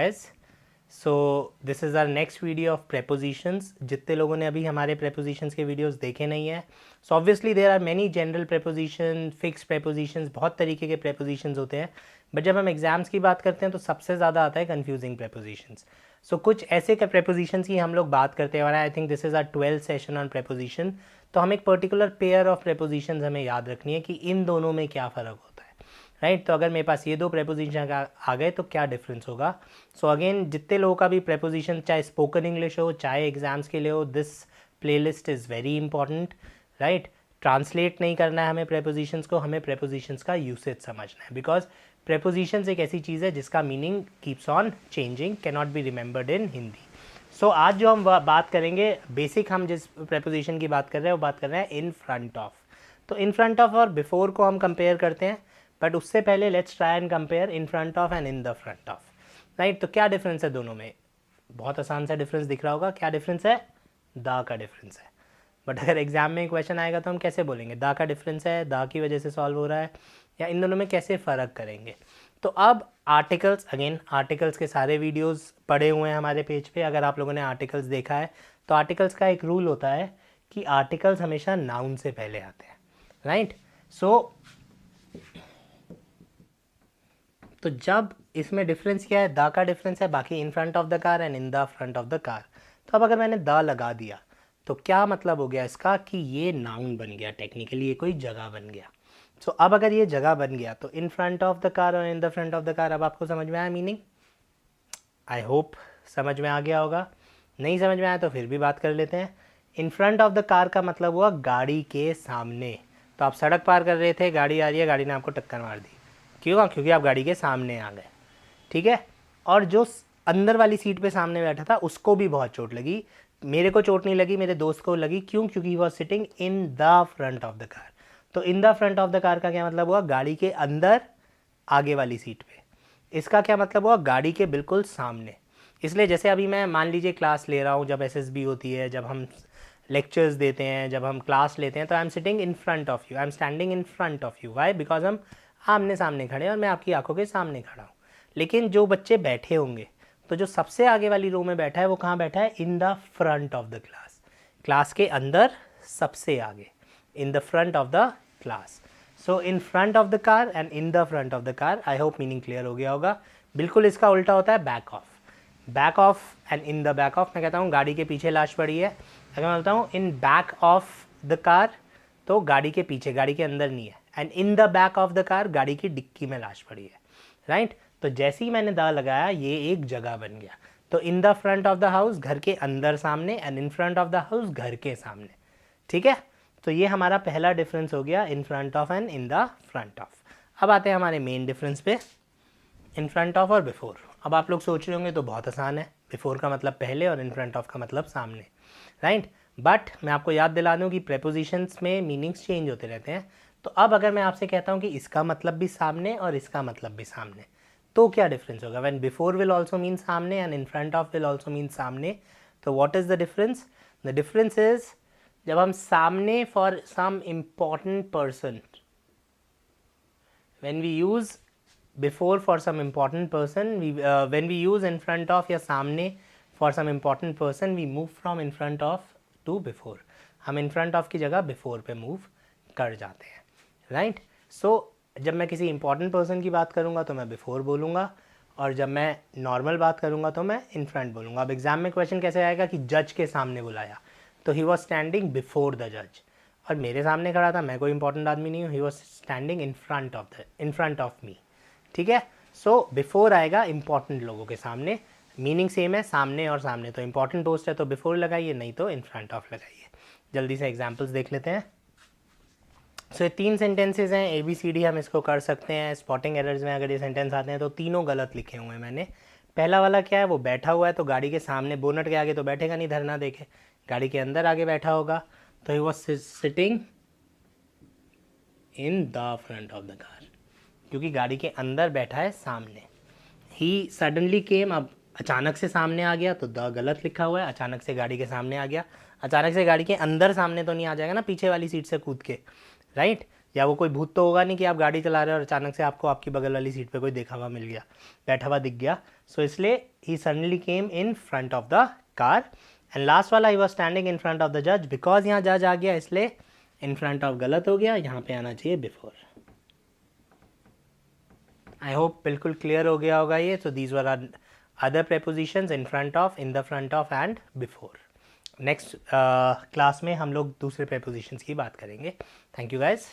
guys. So this is our next video of prepositions. जितने लोगों ने अभी हमारे prepositions के videos देखे नहीं है, so obviously there are many general preposition, fixed prepositions, बहुत तरीके के prepositions होते हैं, but जब हम exams की बात करते हैं तो सबसे ज़्यादा आता है confusing prepositions. So कुछ ऐसे के prepositions की हम लोग बात करते हैं और I think this is our 12th session on preposition. तो हम एक particular pair of prepositions हमें याद रखनी है कि इन दोनों में क्या फ़र्क होता है, राइट तो अगर मेरे पास ये दो प्रेपोजिशन आ गए तो क्या डिफरेंस होगा. सो अगेन जितने लोगों का भी प्रेपोजिशन चाहे स्पोकन इंग्लिश हो चाहे एग्जाम्स के लिए हो, this playlist is very important. Right translate नहीं करना है हमें प्रेपोजिशंस को, हमें प्रेपोजिशंस का यूसेज समझना है, बिकॉज प्रेपोजिशंस एक ऐसी चीज़ है जिसका meaning keeps on changing, can not be remembered in Hindi. So आज जो हम बात करेंगे बेसिक, हम जिस प्रेपोजिशन की बात कर रहे हैं वो बात कर रहे हैं इन फ्रंट ऑफ. तो इन फ्रंट ऑफ और बिफोर को हम कंपेयर करते हैं, बट उससे पहले let's try and compare in front of and in the front of. Right तो क्या डिफरेंस है दोनों में. बहुत आसान सा डिफरेंस दिख रहा होगा. क्या डिफरेंस है? दा का डिफरेंस है. बट अगर एग्जाम में क्वेश्चन आएगा तो हम कैसे बोलेंगे दा का डिफरेंस है, दा की वजह से सॉल्व हो रहा है, या इन दोनों में कैसे फ़र्क करेंगे. तो अब आर्टिकल्स, अगेन आर्टिकल्स के सारे वीडियोस पड़े हुए हैं हमारे पेज पे. अगर आप लोगों ने आर्टिकल्स देखा है तो आर्टिकल्स का एक रूल होता है कि आर्टिकल्स हमेशा नाउन से पहले आते हैं. राइट सो तो जब इसमें डिफरेंस क्या है, दा का डिफरेंस है, बाकी इन front of the car and in the front of the car. तो अब अगर मैंने दा लगा दिया तो क्या मतलब हो गया इसका कि ये नाउन बन गया, टेक्निकली ये कोई जगह बन गया. सो अब अगर ये जगह बन गया तो in front of the car और in the front of the car अब आपको समझ में आया मीनिंग. आई होप समझ में आ गया होगा. नहीं समझ में आया तो फिर भी बात कर लेते हैं. इन फ्रंट ऑफ द कार का मतलब हुआ गाड़ी के सामने. तो आप सड़क पार कर रहे थे, गाड़ी आ रही है, गाड़ी ने आपको टक्कर मार दी. क्यों? क्योंकि आप गाड़ी के सामने आ गए. ठीक है. और जो अंदर वाली सीट पे सामने बैठा था उसको भी बहुत चोट लगी. मेरे को चोट नहीं लगी, मेरे दोस्त को लगी. क्यों? क्योंकि he was sitting in the front of the car. तो in the front of the car का क्या मतलब हुआ? गाड़ी के अंदर आगे वाली सीट पे. इसका क्या मतलब हुआ? गाड़ी के बिल्कुल सामने. इसलिए जैसे अभी मैं मान लीजिए क्लास ले रहा हूँ, जब SSB होती है, जब हम लेक्चर्स देते हैं, जब हम क्लास लेते हैं, तो I am sitting in front of you, I am standing in front of you. Why? Because हम आमने सामने खड़े हैं और मैं आपकी आंखों के सामने खड़ा हूँ. लेकिन जो बच्चे बैठे होंगे, तो जो सबसे आगे वाली रो में बैठा है वो कहाँ बैठा है? इन the front of the class. Class के अंदर सबसे आगे, इन the front of the class. So in front of the car and in the front of the car. I hope meaning clear हो गया होगा. बिल्कुल इसका उल्टा होता है back of. Back of and in the back of. मैं कहता हूँ गाड़ी के पीछे लाश पड़ी है, अगर मैं बोलता हूँ in back of the car तो गाड़ी के पीछे, गाड़ी के अंदर नहीं है. And in the back of the car, गाड़ी की डिक्की में लाश पड़ी है. राइट तो जैसे ही मैंने दा लगाया ये एक जगह बन गया. तो in the front of the house, घर के अंदर सामने, and in front of the house, घर के सामने. ठीक है. तो ये हमारा पहला डिफरेंस हो गया, इन front of and in the front of. अब आते हैं हमारे मेन डिफरेंस पे, इन फ्रंट ऑफ और बिफोर. अब आप लोग सोच रहे होंगे तो बहुत आसान है, बिफोर का मतलब पहले और इन फ्रंट ऑफ का मतलब सामने. राइट बट मैं आपको याद दिला दूँ कि प्रेपोजिशंस में मीनिंग्स चेंज होते रहते हैं. तो अब अगर मैं आपसे कहता हूँ कि इसका मतलब भी सामने और इसका मतलब भी सामने, तो क्या डिफरेंस होगा? When before will also mean सामने and in front of will also mean सामने, तो what is the difference? The difference is जब हम सामने for some important person, when we use before for some important person, when we use in front of या सामने for some important person, we move from in front of to before. हम in front of की जगह before पे move कर जाते हैं. Right so जब मैं किसी इंपॉर्टेंट पर्सन की बात करूंगा तो मैं बिफोर बोलूँगा, और जब मैं नॉर्मल बात करूंगा तो मैं इन फ्रंट बोलूँगा. अब एग्जाम में क्वेश्चन कैसे आएगा कि जज के सामने बुलाया, तो ही वॉज स्टैंडिंग बिफोर द जज, और मेरे सामने खड़ा था, मैं कोई इंपॉर्टेंट आदमी नहीं हूँ, ही was standing in front of me. ठीक है. सो बिफोर आएगा इंपॉर्टेंट लोगों के सामने. मीनिंग सेम है, सामने और सामने. तो इंपॉर्टेंट पोस्ट है तो बिफोर लगाइए, नहीं तो इन फ्रंट ऑफ लगाइए. जल्दी से एग्जाम्पल्स देख लेते हैं. सो ये 3 सेंटेंसेज हैं, ABCD हम इसको कर सकते हैं. स्पॉटिंग एरर्स में अगर ये सेंटेंस आते हैं तो तीनों गलत लिखे हुए हैं मैंने. पहला वाला क्या है? वो बैठा हुआ है तो गाड़ी के सामने, बोनट के आगे तो बैठेगा नहीं, धरना देके. गाड़ी के अंदर आगे बैठा होगा तो ही was sitting in the front of the car, क्योंकि गाड़ी के अंदर बैठा है सामने. ही सडनली केम, अब अचानक से सामने आ गया तो द गलत लिखा हुआ है. अचानक से गाड़ी के सामने आ गया, अचानक से गाड़ी के अंदर सामने तो नहीं आ जाएगा ना, पीछे वाली सीट से कूद के. राइट या वो कोई भूत तो होगा नहीं कि आप गाड़ी चला रहे हो और अचानक से आपको आपकी बगल वाली सीट पे कोई देखा हुआ मिल गया, बैठा हुआ दिख गया। सो इसलिए he suddenly came in front of the car. And last वाला he was standing in front of the जज, बिकॉज यहाँ जज आ गया इसलिए इन फ्रंट ऑफ गलत हो गया, यहाँ पे आना चाहिए बिफोर। आई होप बिल्कुल क्लियर हो गया होगा ये। So these were are other prepositions in front of, in the front of and before. Next class में हम लोग दूसरे prepositions की बात करेंगे। Thank you guys.